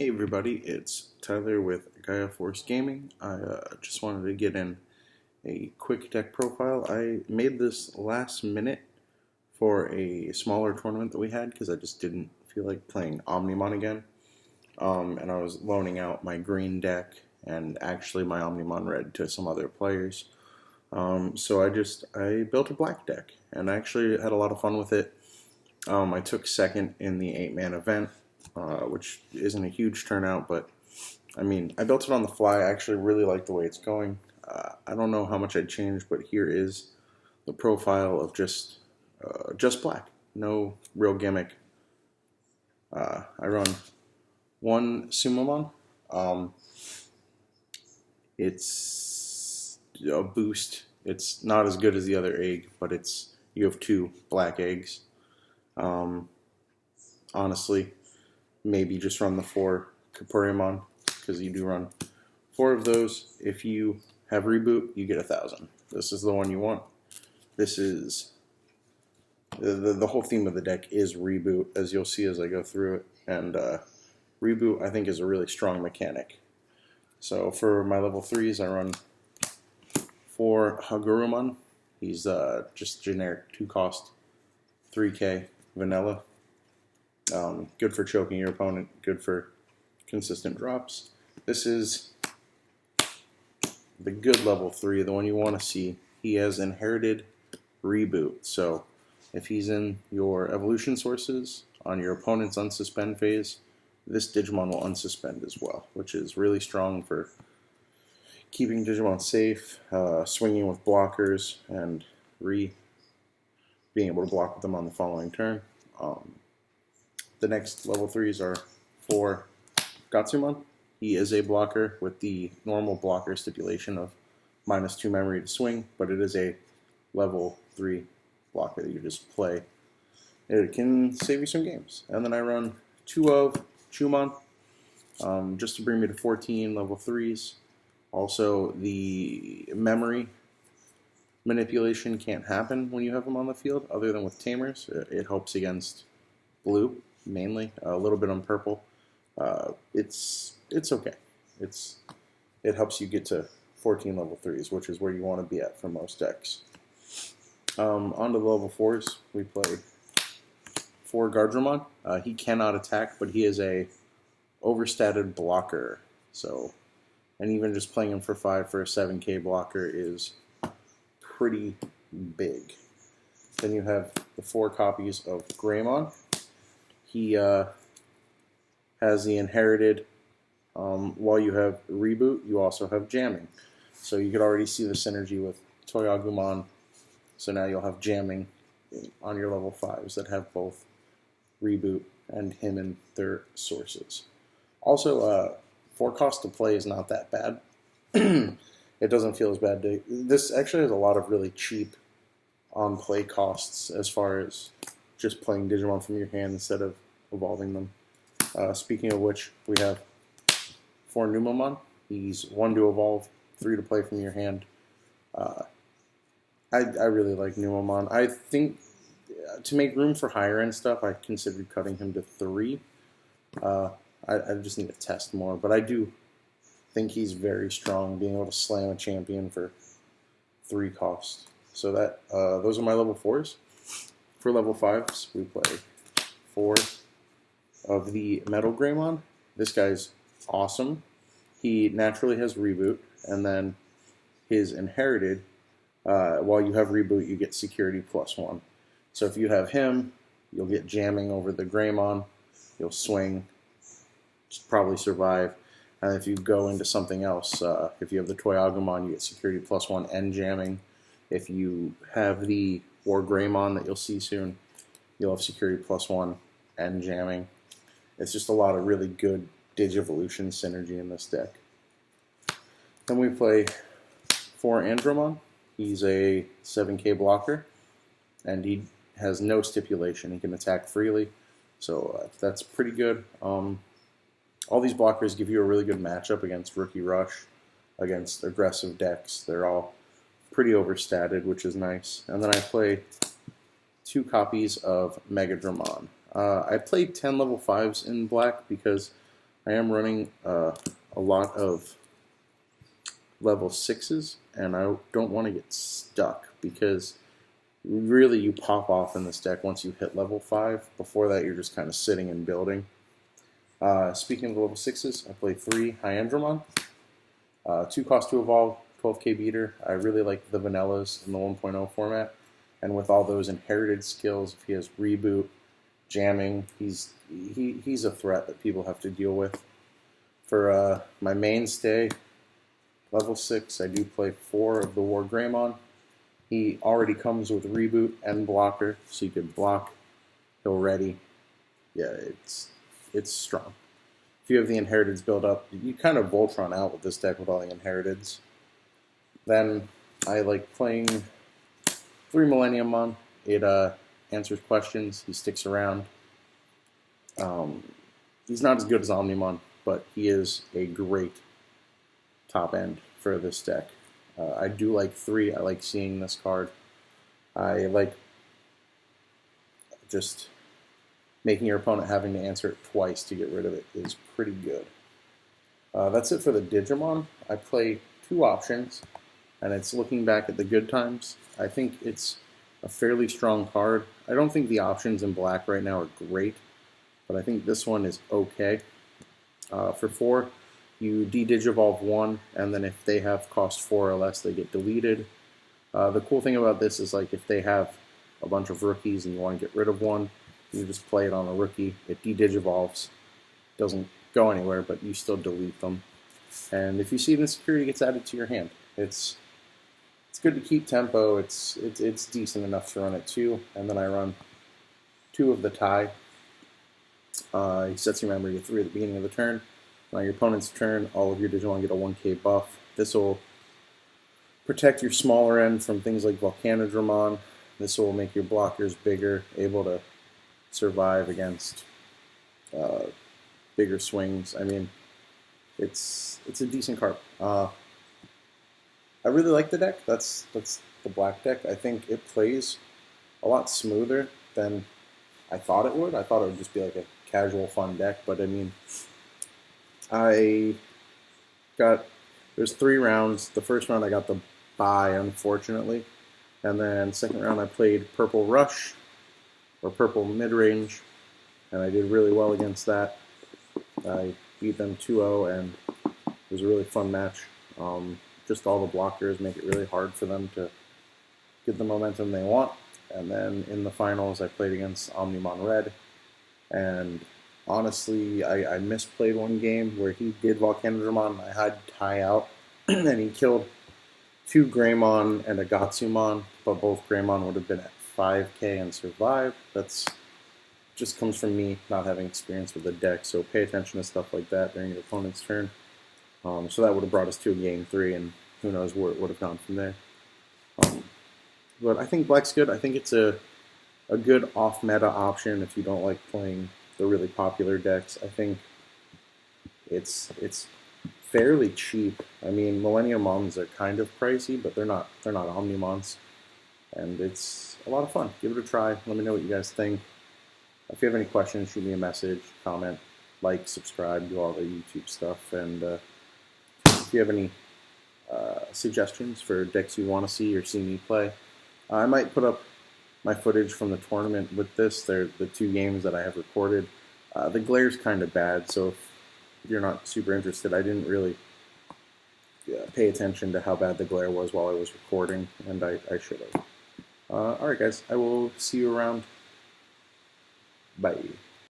Hey everybody, it's Tyler with Gaia Force Gaming. I just wanted to get in a quick deck profile. I made this last minute for a smaller tournament that we had because I just didn't feel like playing Omnimon again. And I was loaning out my green deck and actually my Omnimon red to some other players. So I built a black deck and I actually had a lot of fun with it. I took second in the 8-man event. Which isn't a huge turnout, but I mean, I built it on the fly. I actually really like the way it's going. I don't know how much I'd change, but here is the profile of just black. No real gimmick. I run one Sumomon. It's a boost. It's not as good as the other egg, but you have two black eggs. Honestly, maybe just run the 4 Kapuriamon, because you do run 4 of those. If you have Reboot, you get 1,000. This is the one you want. This is the whole theme of the deck is Reboot, as you'll see as I go through it. And Reboot, I think, is a really strong mechanic. So for my level 3s, I run 4 Hagurumon. He's just generic 2-cost, 3K vanilla. Good for choking your opponent, good for consistent drops. This is the good level 3, the one you want to see. He has inherited Reboot, so if he's in your evolution sources on your opponent's unsuspend phase, this Digimon will unsuspend as well, which is really strong for keeping Digimon safe, swinging with blockers, and being able to block with them on the following turn. The next level 3s are 4 Gatsumon. He is a blocker with the normal blocker stipulation of -2 memory to swing, but it is a level 3 blocker that you just play. It can save you some games. And then I run 2 of Chumon, just to bring me to 14 level 3s. Also, the memory manipulation can't happen when you have them on the field, other than with Tamers. It helps against blue, mainly, a little bit on purple. It's okay. It helps you get to 14 level 3s, which is where you want to be at for most decks. On to the level 4s, we play 4 Gardramon. He cannot attack, but he is a overstated blocker. So, and even just playing him for 5 for a 7K blocker is pretty big. Then you have the 4 copies of Greymon. He has the inherited, while you have Reboot, you also have Jamming. So you could already see the synergy with Toyagumon. So now you'll have Jamming on your level 5s that have both Reboot and him in their sources. Also, 4 cost to play is not that bad. It doesn't feel as bad. This actually has a lot of really cheap on-play costs as far as just playing Digimon from your hand instead of evolving them. Speaking of which, we have 4 Numemon. He's 1 to evolve, 3 to play from your hand. I really like Numemon. I think to make room for higher end stuff, I considered cutting him to 3. I just need to test more, but I do think he's very strong, being able to slam a champion for 3 cost. So that those are my level 4s. For level 5s, we play 4 of the Metal Greymon. This guy's awesome. He naturally has Reboot, and then his inherited, while you have Reboot, you get Security +1. So if you have him, you'll get Jamming over the Greymon, you'll swing, probably survive, and if you go into something else, if you have the Toyagumon, you get Security +1 and Jamming. If you have the War Greymon that you'll see soon, you'll have Security +1 and Jamming. It's just a lot of really good Digivolution synergy in this deck. Then we play 4 Andromon. He's a 7K blocker, and he has no stipulation. He can attack freely, so that's pretty good. All these blockers give you a really good matchup against Rookie Rush, against aggressive decks. They're all pretty overstated, which is nice. And then I play 2 copies of Megadramon. I played 10 level 5s in black because I am running a lot of level 6s, and I don't want to get stuck because really you pop off in this deck once you hit level 5. Before that, you're just kind of sitting and building. Speaking of level 6s, I play 3 Hyandramon. 2 cost to evolve, 12k beater. I really like the vanillas in the 1.0 format. And with all those inherited skills, if he has reboot, jamming, he's a threat that people have to deal with. For my mainstay, level 6, I do play 4 of the War Greymon. He already comes with reboot and blocker, so you can block, he'll ready. Yeah, it's strong. If you have the inheriteds build up, you kind of Voltron out with this deck with all the inheriteds. Then I like playing 3 Millenniummon. It answers questions. He sticks around. He's not as good as Omnimon, but he is a great top end for this deck. I do like 3. I like seeing this card. I like just making your opponent having to answer it twice to get rid of it is pretty good. That's it for the Digimon. I play 2 options, and it's looking back at the good times. I think it's a fairly strong card. I don't think the options in black right now are great, but I think this one is okay. For 4, you de-digivolve 1, and then if they have cost 4 or less, they get deleted. The cool thing about this is, like, if they have a bunch of rookies and you want to get rid of one, you just play it on a rookie. It de-digivolves, doesn't go anywhere, but you still delete them. And if you see an insecurity, it gets added to your hand. It's good to keep tempo. It's decent enough to run at 2, and then I run 2 of the tie. He sets your memory to 3 at the beginning of the turn. On your opponent's turn, all of your Digimon get a 1k buff. This will protect your smaller end from things like Volcanodramon. This will make your blockers bigger, able to survive against bigger swings. I mean, it's a decent card. I really like the deck. That's the black deck. I think it plays a lot smoother than I thought it would. I thought it would just be like a casual, fun deck, but I mean, there's 3 rounds. The first round I got the bye, unfortunately, and then second round I played Purple Rush, or Purple Midrange, and I did really well against that. I beat them 2-0, and it was a really fun match. Just all the blockers make it really hard for them to get the momentum they want. And then in the finals, I played against Omnimon Red, and honestly, I misplayed one game where he did Volcanodramon, and I had tie out, and he killed 2 Greymon and a Gatsumon, but both Greymon would have been at 5k and survived. That's just comes from me not having experience with the deck, so pay attention to stuff like that during your opponent's turn. So that would have brought us to a game 3, and who knows where it would have gone from there. But I think black's good. I think it's a good off-meta option if you don't like playing the really popular decks. I think it's fairly cheap. I mean, Millenniummons are kind of pricey, but they're not Omnimons, and it's a lot of fun. Give it a try. Let me know what you guys think. If you have any questions, shoot me a message, comment, like, subscribe, do all the YouTube stuff, and if you have any suggestions for decks you want to see or see me play, I might put up my footage from the tournament with this. They're the 2 games that I have recorded. The glare's kind of bad, so if you're not super interested, I didn't really pay attention to how bad the glare was while I was recording, and I should have. Alright guys, I will see you around. Bye.